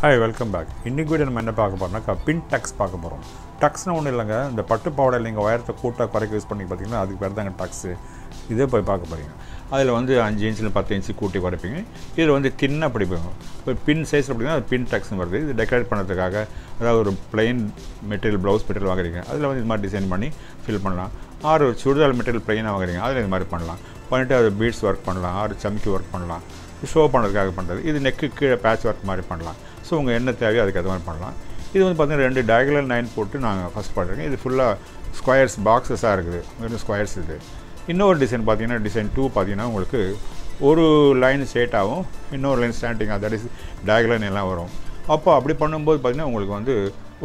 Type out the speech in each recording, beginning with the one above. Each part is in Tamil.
Hi, welcome back. இன்னைக்கு வீடியோ நம்ம என்ன பார்க்க போறோம்னா பின் டக்ஸ் பார்க்க போறோம். டக்ஸ்னா ஒன்றும் இல்லைங்க, இந்த பட்டு பாவாடையில் நீங்கள் ஒயரத்தை கூட்ட குறைக்க யூஸ் பண்ணி பார்த்தீங்கன்னா அதுக்கு பேர் தாங்க டக்ஸு. இதே போய் பார்க்க போகிறீங்க. அதில் வந்து 5 இன்ச்சில் 10 இன்ச்சு கூட்டி குறைப்பீங்க. இதில் வந்து தின்னாக பிடிப்பீங்க. இப்போ பின் சைஸ் அப்படின்னா அது பின் டக்ஸ்னு வருது. இது டெக்கரேட் பண்ணுறதுக்காக, அதாவது ஒரு பிளெயின் மெட்டீரியல் ப்ளவுஸ் மெட்டீரியல் வாங்குறீங்க, அதில் வந்து இது மாதிரி டிசைன் பண்ணி ஃபில் பண்ணலாம். ஆறு சுடிதார் மெட்டீரியல் பிளெயினாக வாங்குறீங்க, அதில் இது மாதிரி பண்ணலாம். பண்ணிவிட்டு அது பீட்ஸ் ஒர்க் பண்ணலாம், ஆறு சம்கி ஒர்க் பண்ணலாம். ஷோ பண்ணுறதுக்காக பண்ணுறது. இது நெக்கு கீழே பேட்ச் ஒர்க் மாதிரி பண்ணலாம். ஸோ உங்கள் என்ன தேவையோ அதுக்கு அது மாதிரி பண்ணலாம். இது வந்து பார்த்திங்கன்னா 2 டயகனல் 9 போட்டு நாங்கள் ஃபஸ்ட் பண்ணுறோங்க. இது ஃபுல்லாக ஸ்கொயர்ஸ் பாக்ஸஸாக இருக்குது, வெறும் ஸ்கொயர்ஸ் இது. இன்னொரு டிசைன் பார்த்திங்கன்னா டிசைன் 2 பார்த்திங்கன்னா உங்களுக்கு ஒரு லைன் ஸ்ட்ரெயிட்டாகவும் இன்னொரு லைன் ஸ்டாண்டிங்காக, தட் இஸ் டயகனல் எல்லாம் வரும். அப்போ அப்படி பண்ணும்போது பார்த்திங்கன்னா உங்களுக்கு வந்து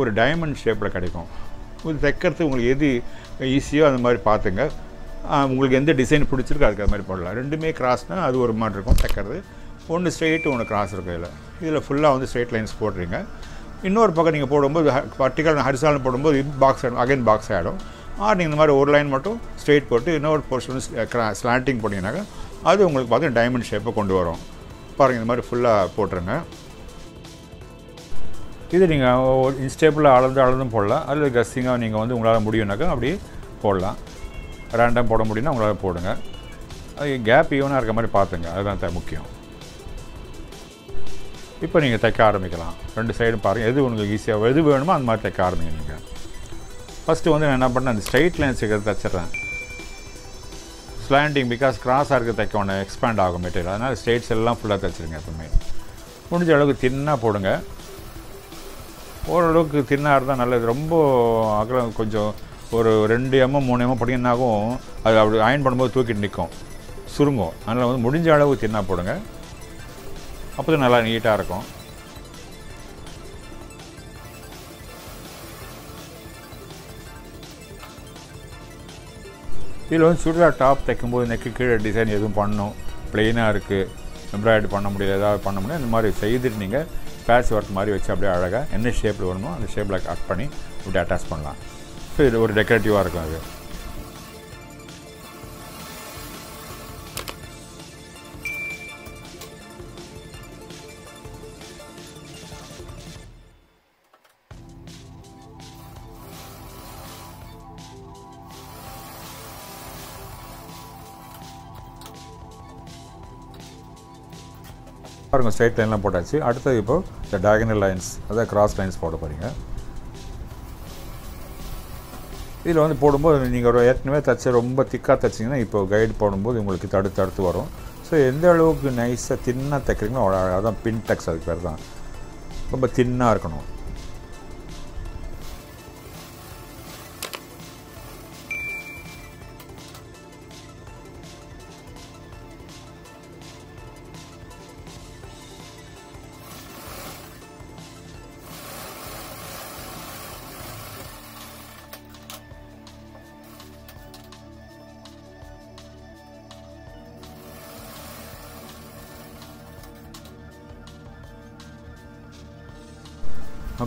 ஒரு டைமண்ட் ஷேப்பில் கிடைக்கும். இது தைக்கிறது உங்களுக்கு எது ஈஸியோ அந்த மாதிரி பார்த்துங்க. உங்களுக்கு எந்த டிசைன் பிடிச்சிருக்கோ அதுக்கு அது மாதிரி போடலாம். ரெண்டுமே கிராஸ்னால் அது ஒரு மாதிரி இருக்கும் தைக்கிறது. ஒன்று ஸ்ட்ரெயிட்டு ஒன்று கிராஸ் இருக்கும். இதில் ஃபுல்லாக வந்து ஸ்ட்ரெயிட் லைன்ஸ் போடுறீங்க. இன்னொரு பக்கம் நீங்கள் போடும்போது பர்டிகுலர் ஹரிசால்னு போடும்போது பாக்ஸ் ஆகிடும், அகைன் பாக்ஸ் ஆகிடும். நீங்கள் இந்த மாதிரி ஒரு லைன் மட்டும் ஸ்ட்ரெயிட் போட்டு இன்னொரு போர்ஷன் ஸ்லாண்டிங் போட்டிங்கனாக்கா அது உங்களுக்கு பார்த்தீங்கன்னா டைமண்ட் ஷேப்பை கொண்டு வரும். பாருங்கள், இந்த மாதிரி ஃபுல்லாக போட்டுருங்க. இது நீங்கள் இன்ஸ்டேபிளாக அளந்தும் போடலாம். அதில் கஸ்ஸிங்காக நீங்கள் வந்து உங்களால் முடியும்னாக்கா அப்படி போடலாம். ரேண்டம் போட முடியும்னா உங்களால் போடுங்க. அது கேப் ஈவனாக இருக்க மாதிரி பார்த்துங்க, அதுதான் முக்கியம். இப்போ நீங்கள் தைக்க ஆரம்பிக்கலாம். 2 சைடும் பாருங்கள், எது உங்களுக்கு ஈஸியாக எது வேணுமோ அந்த மாதிரி தைக்க ஆரம்பிங்க. நீங்கள் ஃபஸ்ட்டு வந்து நான் என்ன பண்ணேன், அந்த ஸ்ட்ரைட் லைன்ஸ் இருக்கிறது தைச்சிட்றேன். ஸ்லாண்டிங் பிகாஸ் கிராஸாக இருக்க தைக்க ஒன்று எக்ஸ்பேண்ட் ஆகும் மெட்டீரியல், அதனால் ஸ்ட்ரெயிட்ஸ் எல்லாம் ஃபுல்லாக தைச்சிருங்க. எப்பவுமே முடிஞ்ச அளவுக்கு தின்னாக போடுங்க. ஓரளவுக்கு தின்னாக இருந்தால் நல்லது. ரொம்ப அகலம் கொஞ்சம் ஒரு 2 mm 3 mm போட்டிங்கன்னாகும் அது அப்படி அயன் பண்ணும்போது தூக்கிட்டு நிற்கும், சுருங்கும். அதனால் வந்து முடிஞ்ச அளவு தின்னாக போடுங்க. அப்போ தான் நல்லா நீட்டாக இருக்கும். இதில் வந்து சுடிதார் டாப் தைக்கும்போது நெக்கு கீழே டிசைன் எதுவும் பண்ணணும், ப்ளெயினாக இருக்குது, எம்ப்ராய்டரி பண்ண முடியல, ஏதாவது பண்ண முடியாது, இந்த மாதிரி செய்துட்டு நீங்கள் பேட்ச் ஒர்க் மாதிரி வச்சு அப்படியே அழகாக என்ன ஷேப்பில் வேணுமோ அந்த ஷேப்பில் கட் பண்ணி இப்படி அட்டாச் பண்ணலாம். ஸோ இது ஒரு டெக்கரேட்டிவாக இருக்கும். அது பாருங்கள், ஸ்ட்ரைட் லைன்லாம் போட்டாச்சு. அடுத்தது இப்போது இந்த டயகனல் லைன்ஸ், அதாவது கிராஸ் லைன்ஸ் போட போகிறீங்க. இதில் வந்து போடும்போது நீங்கள் ஒரு ஏற்கனவே தைச்ச ரொம்ப திக்காக தைச்சிங்கன்னா இப்போ கைடு போடும்போது உங்களுக்கு தடுத்து வரும். ஸோ எந்த அளவுக்கு நைஸாக தின்னாக தைக்கிறீங்களோ அதான் பின் டக்ஸ், அதுக்கு பேர் தான். ரொம்ப தின்னாக இருக்கணும்.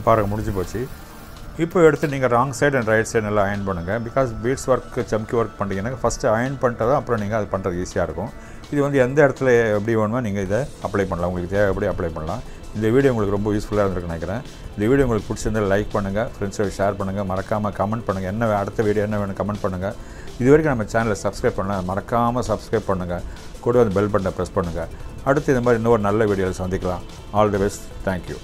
பாருங்கள், முடிஞ்சு போச்சு. இப்போ எடுத்து நீங்கள் wrong side and right side நல்லா அயன் பண்ணுங்கள். பிகாஸ் பீட்ஸ் ஒர்க்கு சம்கி ஒர்க் பண்ணிட்டீங்கன்னா ஃபஸ்ட்டு அயன் பண்ணிட்டு தான் அப்புறம் நீங்கள் அது பண்ணுறது ஈஸியாக இருக்கும். இது வந்து எந்த இடத்துல எப்படி வேணுமோ நீங்கள் இதை அப்ளை பண்ணலாம், உங்களுக்கு தேவை எப்படி அப்ளை பண்ணலாம். இந்த வீடியோ உங்களுக்கு ரொம்ப யூஸ்ஃபுல்லாக இருந்திருக்குன்னு நினைக்கிறேன். இந்த வீடியோ உங்களுக்கு பிடிச்சிருந்தால் லைக் பண்ணுங்கள், ஃப்ரெண்ட்ஸோட ஷேர் பண்ணுங்கள், மறக்காமல் கமெண்ட் பண்ணுங்கள். என்ன அடுத்த வீடியோ என்ன வேணும் கமெண்ட் பண்ணுங்கள். இது வரைக்கும் நம்ம சேனலை சப்ஸ்கிரைப் பண்ணலாம், மறக்காமல் சப்ஸ்கிரைப் பண்ணுங்கள். கூட வந்து பெல் பட்டனை ப்ரெஸ் பண்ணுங்கள். அடுத்து இந்த மாதிரி இன்னொரு நல்ல வீடியோவில் சந்திக்கலாம். All the best. தேங்க்யூ.